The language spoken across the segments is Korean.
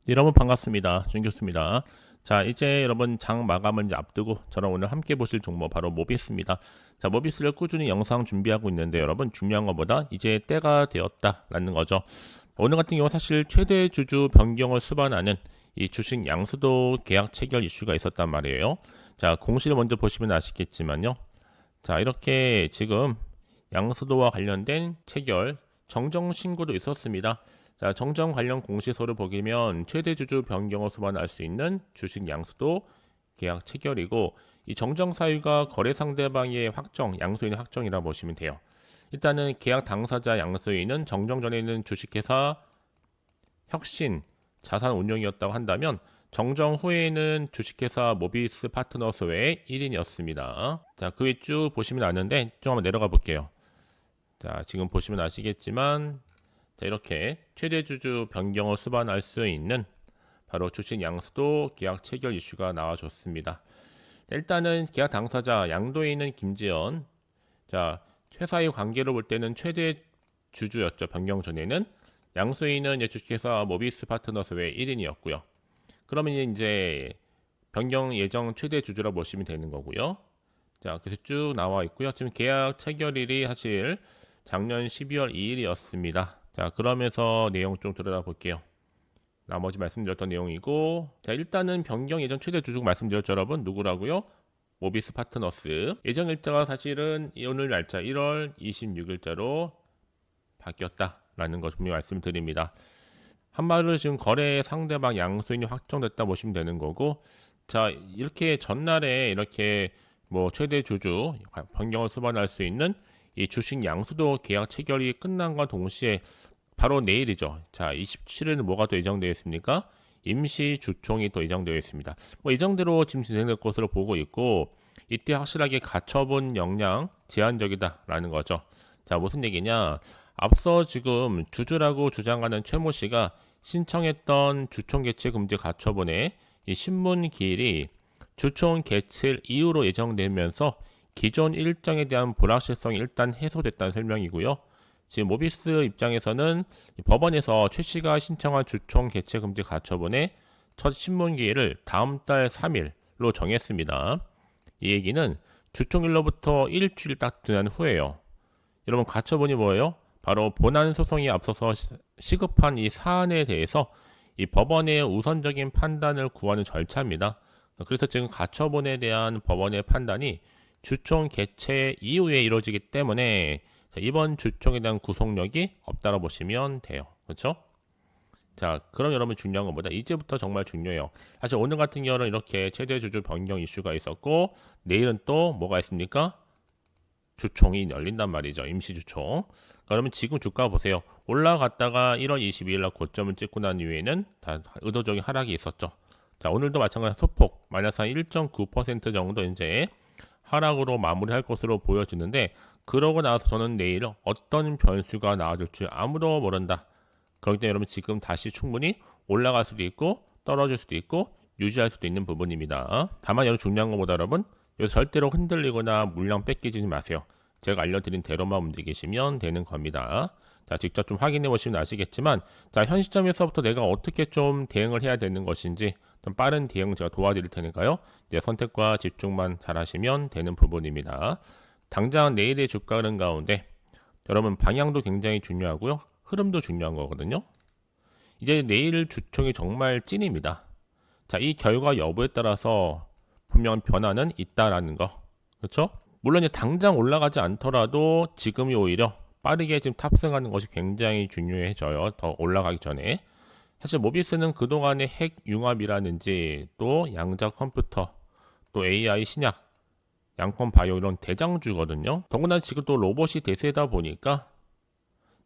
여러분 반갑습니다. 준교수입니다. 자, 이제 여러분 장 마감을 이제 앞두고 저랑 오늘 함께 보실 종목 바로 모비스입니다. 자, 모비스를 꾸준히 영상 준비하고 있는데 여러분 중요한 것보다 이제 때가 되었다라는 거죠. 오늘 같은 경우 사실 최대 주주 변경을 수반하는 이 주식 양수도 계약 체결 이슈가 있었단 말이에요. 자, 공시를 먼저 보시면 아시겠지만요. 자, 이렇게 지금 양수도와 관련된 체결 정정 신고도 있었습니다. 자, 정정 관련 공시서를 보시면 최대 주주 변경을 수반할 수 있는 주식 양수도 계약 체결이고, 이 정정 사유가 거래 상대방의 확정, 양수인의 확정이라 보시면 돼요. 일단은 계약 당사자 양수인은 정정 전에는 주식회사 혁신 자산운용이었다고 한다면 정정 후에는 주식회사 모비스 파트너스 외에 1인이었습니다. 자, 그 위에 쭉 보시면 아는데 좀 한번 내려가 볼게요. 자, 지금 보시면 아시겠지만 자, 이렇게 최대 주주 변경을 수반할 수 있는 바로 주식 양수도 계약 체결 이슈가 나와줬습니다. 일단은 계약 당사자 양도인은 김지연. 자, 회사의 관계로 볼 때는 최대 주주였죠. 변경 전에는. 양수인은 주식회사 모비스 파트너스 외 1인이었고요. 그러면 이제 변경 예정 최대 주주라 보시면 되는 거고요. 자, 그래서 쭉 나와 있고요. 지금 계약 체결일이 사실 작년 12월 2일이었습니다. 자, 그러면서 내용 좀 들여다 볼게요. 나머지 말씀드렸던 내용이고, 자, 일단은 변경 예정 최대 주주 말씀드렸죠, 여러분. 누구라고요? 모비스 파트너스. 예정 일자가 사실은 오늘 날짜 1월 26일자로 바뀌었다라는 거 분명히 말씀드립니다. 한마디로 지금 거래 상대방 양수인이 확정됐다 보시면 되는 거고, 자, 이렇게 전날에 이렇게 뭐 최대 주주 변경을 수반할 수 있는 이 주식 양수도 계약 체결이 끝난과 동시에 바로 내일이죠. 자, 27일은 뭐가 또 예정되어 있습니까? 임시 주총이 또 예정되어 있습니다. 뭐 예정대로 지금 진행될 것으로 보고 있고, 이때 확실하게 가처분 역량 제한적이다라는 거죠. 자, 무슨 얘기냐? 앞서 지금 주주라고 주장하는 최모 씨가 신청했던 주총 개최 금지 가처분에 이 신문 기일이 주총 개최 이후로 예정되면서 기존 일정에 대한 불확실성이 일단 해소됐다는 설명이고요. 지금 모비스 입장에서는 법원에서 최 씨가 신청한 주총 개최 금지 가처분의 첫 신문 기일을 다음 달 3일로 정했습니다. 이 얘기는 주총일로부터 일주일 딱 지난 후에요. 여러분, 가처분이 뭐예요? 바로 본안 소송이 앞서서 시급한 이 사안에 대해서 이 법원의 우선적인 판단을 구하는 절차입니다. 그래서 지금 가처분에 대한 법원의 판단이 주총 개최 이후에 이루어지기 때문에 이번 주총에 대한 구속력이 없다고 보시면 돼요. 그렇죠? 자, 그럼 여러분 중요한 것보다 이제부터 정말 중요해요. 사실 오늘 같은 경우는 이렇게 최대 주주 변경 이슈가 있었고, 내일은 또 뭐가 있습니까? 주총이 열린단 말이죠. 임시 주총. 그러면 지금 주가 보세요. 올라갔다가 1월 22일 날 고점을 찍고 난 이후에는 다 의도적인 하락이 있었죠. 자, 오늘도 마찬가지로 소폭 마이너스 한 1.9% 정도 이제 하락으로 마무리할 것으로 보여지는데, 그러고 나서 저는 내일 어떤 변수가 나와줄지 아무도 모른다. 그렇기 때문에 여러분 지금 다시 충분히 올라갈 수도 있고 떨어질 수도 있고 유지할 수도 있는 부분입니다. 다만 여러분 중요한 것보다 여러분 여기서 절대로 흔들리거나 물량 뺏기지 마세요. 제가 알려드린 대로만 움직이시면 되는 겁니다. 자, 직접 좀 확인해 보시면 아시겠지만, 자, 현 시점에서부터 내가 어떻게 좀 대응을 해야 되는 것인지 좀 빠른 대응 제가 도와드릴 테니까요. 이제 선택과 집중만 잘 하시면 되는 부분입니다. 당장 내일의 주가 흐름 가운데 여러분 방향도 굉장히 중요하고요. 흐름도 중요한 거거든요. 이제 내일 주총이 정말 찐입니다. 자, 이 결과 여부에 따라서 분명 변화는 있다라는 거. 그렇죠? 물론 이제 당장 올라가지 않더라도 지금이 오히려 빠르게 지금 탑승하는 것이 굉장히 중요해져요. 더 올라가기 전에. 사실 모비스는 그동안의 핵 융합이라든지 또 양자 컴퓨터, 또 AI 신약, 양권 바이오 이런 대장주거든요. 더구나 지금 또 로봇이 대세다 보니까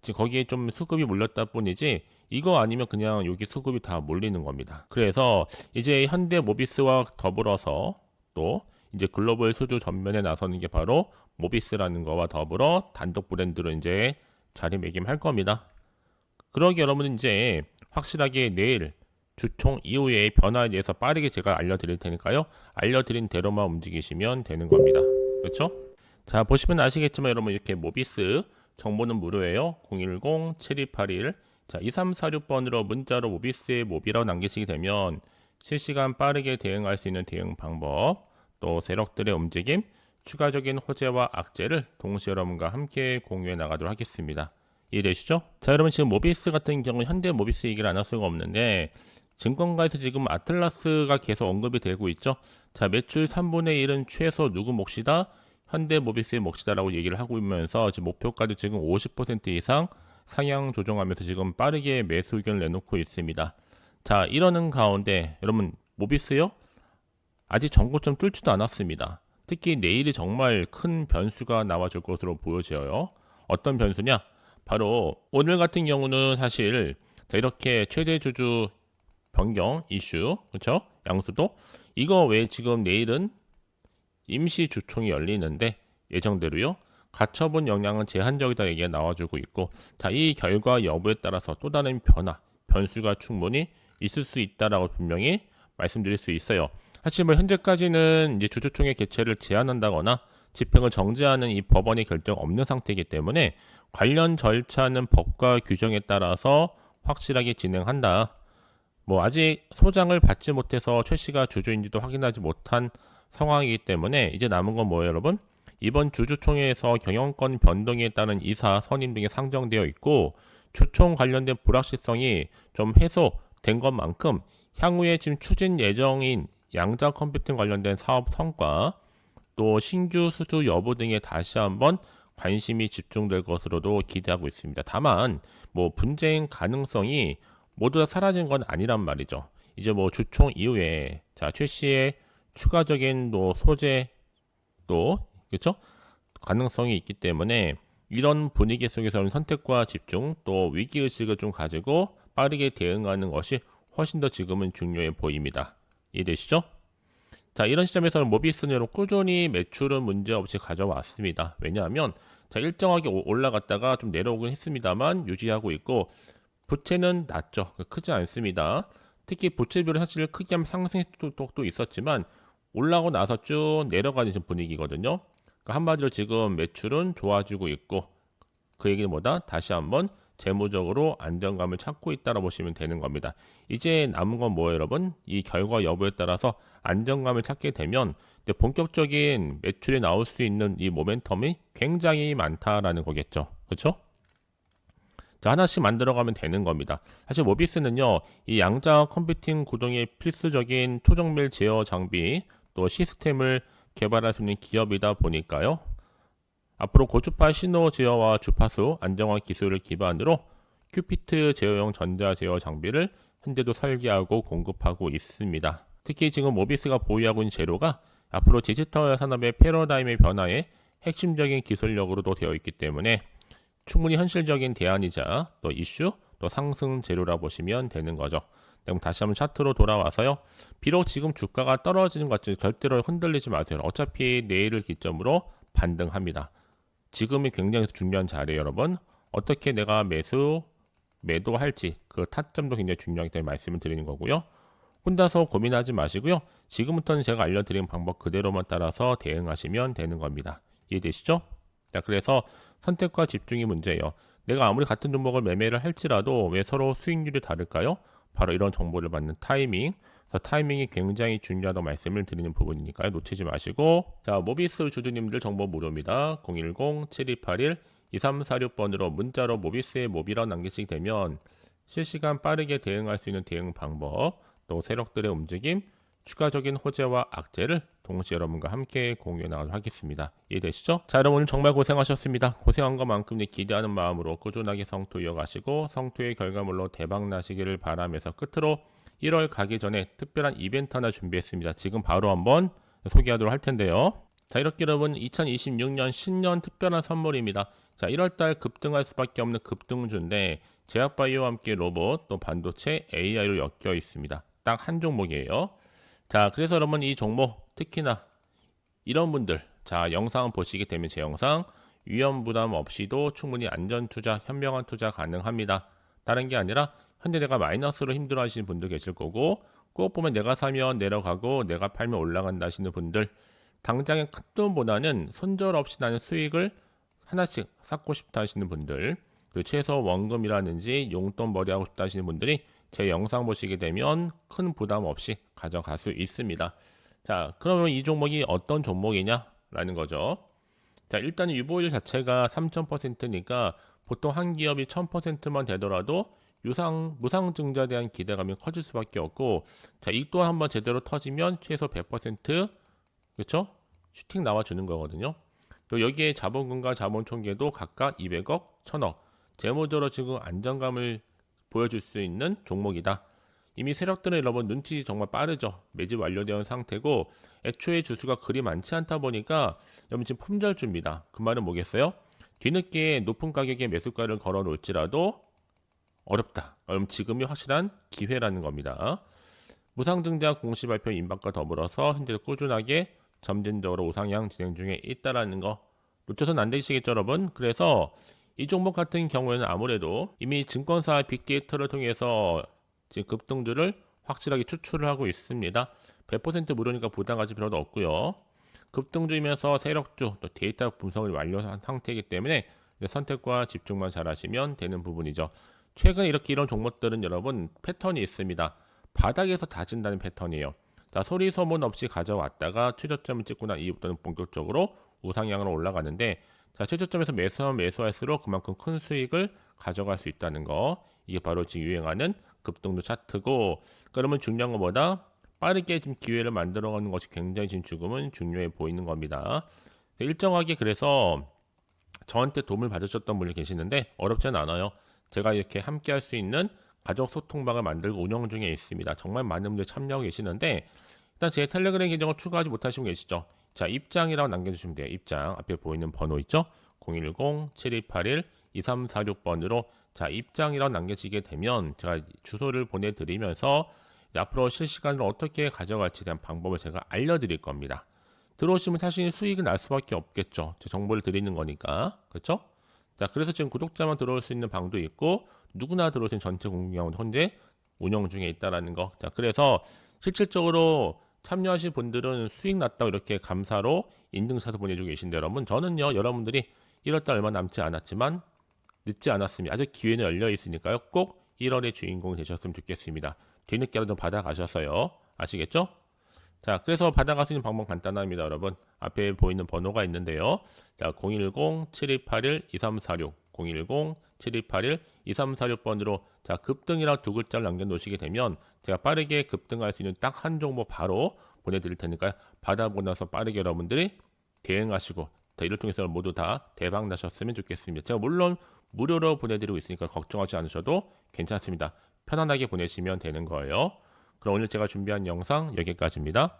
지금 거기에 좀 수급이 몰렸다 뿐이지 이거 아니면 그냥 여기 수급이 다 몰리는 겁니다. 그래서 이제 현대 모비스와 더불어서 또 이제 글로벌 수주 전면에 나서는 게 바로 모비스라는 거와 더불어 단독 브랜드로 이제 자리매김할 겁니다. 그러기 여러분은 이제 확실하게 내일 주총 이후의 변화에 대해서 빠르게 제가 알려드릴 테니까요. 알려드린 대로만 움직이시면 되는 겁니다. 그렇죠? 자, 보시면 아시겠지만 여러분 이렇게 모비스 정보는 무료예요. 010-7281 자, 2346번으로 문자로 모비스의 모비라고 남기시게 되면 실시간 빠르게 대응할 수 있는 대응 방법, 또 세력들의 움직임, 추가적인 호재와 악재를 동시에 여러분과 함께 공유해 나가도록 하겠습니다. 이해되시죠? 자, 여러분 지금 모비스 같은 경우 현대 모비스 얘기를 안 할 수가 없는데 증권가에서 지금 아틀라스가 계속 언급이 되고 있죠. 자, 매출 3분의 1은 최소 누구 몫이다? 현대 모비스의 몫이다라고 얘기를 하고 있면서 지금 목표가도 지금 50% 이상 상향 조정하면서 지금 빠르게 매수 의견을 내놓고 있습니다. 자, 이러는 가운데 여러분 모비스요? 아직 전고점 뚫지도 않았습니다. 특히 내일이 정말 큰 변수가 나와줄 것으로 보여져요. 어떤 변수냐? 바로 오늘 같은 경우는 사실 이렇게 최대 주주 변경 이슈, 그렇죠? 양수도 이거 외에 지금 내일은 임시 주총이 열리는데 예정대로요. 가처분 영향은 제한적이다 얘기가 나와주고 있고, 이 결과 여부에 따라서 또 다른 변수가 충분히 있을 수 있다라고 분명히 말씀드릴 수 있어요. 사실 뭐 현재까지는 이제 주주총회 개최를 제한한다거나 집행을 정지하는 이 법원의 결정 없는 상태이기 때문에 관련 절차는 법과 규정에 따라서 확실하게 진행한다. 뭐 아직 소장을 받지 못해서 최 씨가 주주인지도 확인하지 못한 상황이기 때문에 이제 남은 건 뭐예요, 여러분? 이번 주주총회에서 경영권 변동에 따른 이사 선임 등이 상정되어 있고 주총 관련된 불확실성이 좀 해소된 것만큼 향후에 지금 추진 예정인 양자 컴퓨팅 관련된 사업 성과 또 신규 수주 여부 등에 다시 한번 관심이 집중될 것으로도 기대하고 있습니다. 다만 뭐 분쟁 가능성이 모두 다 사라진 건 아니란 말이죠. 이제 뭐 주총 이후에 최 씨의 추가적인 또 소재 또 그렇죠? 가능성이 있기 때문에 이런 분위기 속에서는 선택과 집중 또 위기의식을 좀 가지고 빠르게 대응하는 것이 훨씬 더 지금은 중요해 보입니다. 이해되시죠? 자, 이런 시점에서는 모비스는 꾸준히 매출은 문제없이 가져왔습니다. 왜냐하면 일정하게 올라갔다가 좀 내려오긴 했습니다만 유지하고 있고 부채는 낮죠. 크지 않습니다. 특히 부채비율이 사실 크게 하면 상승폭도 있었지만 올라오고 나서 쭉 내려가는 분위기거든요. 그러니까 한마디로 지금 매출은 좋아지고 있고 그 얘기는 뭐다? 다시 한번 재무적으로 안정감을 찾고 있다고 보시면 되는 겁니다. 이제 남은 건 뭐예요, 여러분? 이 결과 여부에 따라서 안정감을 찾게 되면 본격적인 매출이 나올 수 있는 이 모멘텀이 굉장히 많다라는 거겠죠. 그렇죠? 자, 하나씩 만들어가면 되는 겁니다. 사실 모비스는요, 이 양자 컴퓨팅 구동의 필수적인 초정밀 제어 장비 또 시스템을 개발할 수 있는 기업이다 보니까요. 앞으로 고주파 신호 제어와 주파수 안정화 기술을 기반으로 큐피트 제어용 전자 제어 장비를 현재도 설계하고 공급하고 있습니다. 특히 지금 모비스가 보유하고 있는 재료가 앞으로 디지털 산업의 패러다임의 변화에 핵심적인 기술력으로도 되어 있기 때문에 충분히 현실적인 대안이자 또 이슈, 또 상승 재료라 보시면 되는 거죠. 그럼 다시 한번 차트로 돌아와서요. 비록 지금 주가가 떨어지는 것 같지만 절대로 흔들리지 마세요. 어차피 내일을 기점으로 반등합니다. 지금이 굉장히 중요한 자리예요, 여러분. 어떻게 내가 매도할지 그 타점도 굉장히 중요하기 때문에 말씀을 드리는 거고요. 혼자서 고민하지 마시고요. 지금부터는 제가 알려드린 방법 그대로만 따라서 대응하시면 되는 겁니다. 이해되시죠? 자, 그래서 선택과 집중이 문제예요. 내가 아무리 같은 종목을 매매를 할지라도 왜 서로 수익률이 다를까요? 바로 이런 정보를 받는 타이밍. 타이밍이 굉장히 중요하다고 말씀을 드리는 부분이니까요. 놓치지 마시고. 자, 모비스 주주님들 정보 무료입니다. 010-7281-2346번으로 문자로 모비스의 모비라고 남기시게 되면 실시간 빠르게 대응할 수 있는 대응 방법, 또 세력들의 움직임, 추가적인 호재와 악재를 동시에 여러분과 함께 공유해 나가도록 하겠습니다. 이해되시죠? 자, 여러분 오늘 정말 고생하셨습니다. 고생한 것만큼 기대하는 마음으로 꾸준하게 성투 이어가시고 성투의 결과물로 대박 나시기를 바라면서 끝으로 1월 가기 전에 특별한 이벤트 하나 준비했습니다. 지금 바로 한번 소개하도록 할 텐데요. 자, 이렇게 여러분 2026년 신년 특별한 선물입니다. 자, 1월달 급등할 수밖에 없는 급등주인데 제약바이오와 함께 로봇 또 반도체 AI로 엮여 있습니다. 딱 한 종목이에요. 자, 그래서 여러분 이 종목 특히나 이런 분들 영상 보시게 되면 제 영상 위험 부담 없이도 충분히 안전 투자, 현명한 투자 가능합니다. 다른 게 아니라 현재 내가 마이너스로 힘들어 하시는 분들 계실 거고 꼭 보면 내가 사면 내려가고 내가 팔면 올라간다 하시는 분들 당장의 큰 돈보다는 손절 없이 나는 수익을 하나씩 쌓고 싶다 하시는 분들 그리고 최소 원금이라든지 용돈 벌이하고 싶다 하시는 분들이 제 영상 보시게 되면 큰 부담 없이 가져갈 수 있습니다. 자, 그러면 이 종목이 어떤 종목이냐라는 거죠. 자, 일단 유보율 자체가 3000%니까 보통 한 기업이 1000%만 되더라도 무상증자에 대한 기대감이 커질 수밖에 없고, 자, 이 또한 한번 제대로 터지면 최소 100% 그렇죠? 슈팅 나와주는 거거든요. 또 여기에 자본금과 자본총계도 각각 200억, 1000억, 재무적으로 지금 안정감을 보여줄 수 있는 종목이다. 이미 세력들은 여러분 눈치 정말 빠르죠. 매집 완료되어 상태고 애초에 주수가 그리 많지 않다 보니까 여러분 지금 품절주입니다. 그 말은 뭐겠어요? 뒤늦게 높은 가격에 매수가를 걸어 놓을지라도 어렵다. 그럼 지금이 확실한 기회라는 겁니다. 무상증자 공시 발표 임박과 더불어서 현재 꾸준하게 점진적으로 우상향 진행 중에 있다라는 거 놓쳐서는 안 되시겠죠, 여러분. 그래서 이 종목 같은 경우에는 아무래도 이미 증권사 빅데이터를 통해서 지금 급등주를 확실하게 추출을 하고 있습니다. 100% 무료니까 부담 가질 필요도 없고요. 급등주이면서 세력주 또 데이터 분석을 완료한 상태이기 때문에 선택과 집중만 잘 하시면 되는 부분이죠. 최근 이렇게 이런 종목들은 여러분 패턴이 있습니다. 바닥에서 다진다는 패턴이에요. 자, 소리 소문 없이 가져왔다가 최저점을 찍고 난 이후부터는 본격적으로 우상향으로 올라가는데, 자, 최저점에서 매수할수록 그만큼 큰 수익을 가져갈 수 있다는 거. 이게 바로 지금 유행하는 급등주 차트고, 그러면 중요한 것보다 빠르게 지금 기회를 만들어가는 것이 굉장히 지금 지금은 중요해 보이는 겁니다. 일정하게 그래서 저한테 도움을 받으셨던 분이 계시는데 어렵지는 않아요. 제가 이렇게 함께 할 수 있는 가족 소통방을 만들고 운영 중에 있습니다. 정말 많은 분들이 참여하고 계시는데 일단 제 텔레그램 계정을 추가하지 못하시고 계시죠. 자, 입장이라고 남겨주시면 돼요. 입장 앞에 보이는 번호 있죠. 010-7281-2346번으로 자, 입장이라고 남겨지게 되면 제가 주소를 보내드리면서 앞으로 실시간으로 어떻게 가져갈지에 대한 방법을 제가 알려드릴 겁니다. 들어오시면 사실 수익은 날 수밖에 없겠죠. 제 정보를 드리는 거니까. 그렇죠? 자, 그래서 지금 구독자만 들어올 수 있는 방도 있고 누구나 들어올 수 있는 전체 공개형은 현재 운영 중에 있다라는 거. 자, 그래서 실질적으로 참여하신 분들은 수익 났다고 이렇게 감사로 인증샷을 보내주고 계신데 여러분, 저는요 여러분들이 1월달 얼마 남지 않았지만 늦지 않았습니다. 아직 기회는 열려 있으니까요. 꼭 1월의 주인공 되셨으면 좋겠습니다. 뒤늦게라도 받아가셔서요. 아시겠죠? 자, 그래서 받아갈 수 있는 방법 간단합니다, 여러분. 앞에 보이는 번호가 있는데요. 자, 010-7281-2346, 010-7281-2346번으로 자, 급등이랑 두 글자를 남겨놓으시게 되면 제가 빠르게 급등할 수 있는 딱 한 종목 바로 보내드릴 테니까 받아보고 나서 빠르게 여러분들이 대응하시고 이를 통해서 모두 다 대박 나셨으면 좋겠습니다. 제가 물론 무료로 보내드리고 있으니까 걱정하지 않으셔도 괜찮습니다. 편안하게 보내시면 되는 거예요. 그럼 오늘 제가 준비한 영상 여기까지입니다.